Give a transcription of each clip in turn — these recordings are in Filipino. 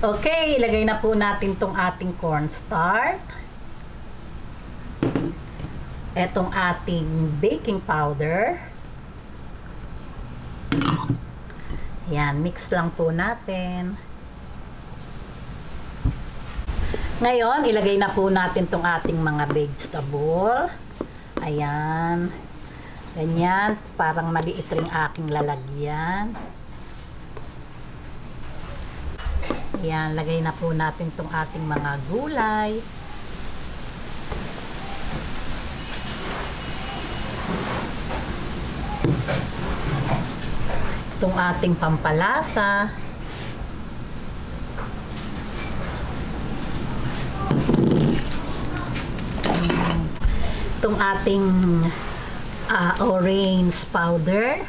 Okay, ilagay na po natin tong ating cornstarch. Etong ating baking powder. Yan, mix lang po natin. Ngayon, ilagay na po natin tong ating mga vegetable. Ayan. Ganyan, parang maliit ring aking lalagyan. Ayan, lagay na po natin tong ating mga gulay. Itong ating pampalasa. Itong ating orange powder.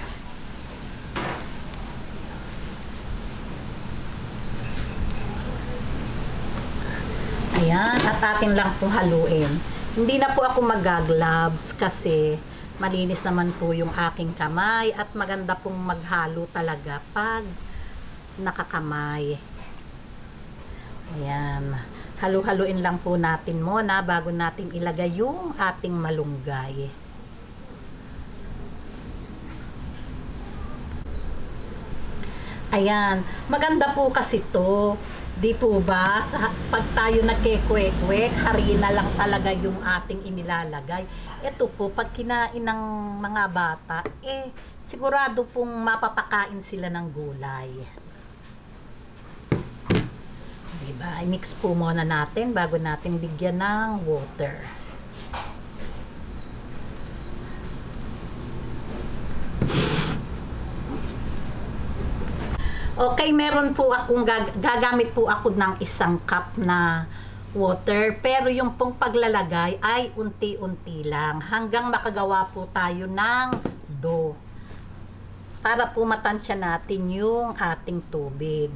Ayan, at atin lang pong haluin. Hindi na po ako mag-gloves kasi malinis naman po yung aking kamay at maganda pong maghalo talaga pag nakakamay. Ayan. Halu-haluin lang po natin muna bago natin ilagay yung ating malunggay. Ayan, maganda po kasi to. Di po ba? Pag tayo nagkekwek-kwek, harina lang talaga yung ating inilalagay. Ito po, pag kinain ng mga bata, sigurado pong mapapakain sila ng gulay. Diba? I-mix po muna natin bago natin bigyan ng water. Okay, meron po akong gagamit po ako ng 1 cup na water, pero yung pong paglalagay ay unti-unti lang hanggang makagawa po tayo ng dough para po matansya natin yung ating tubig.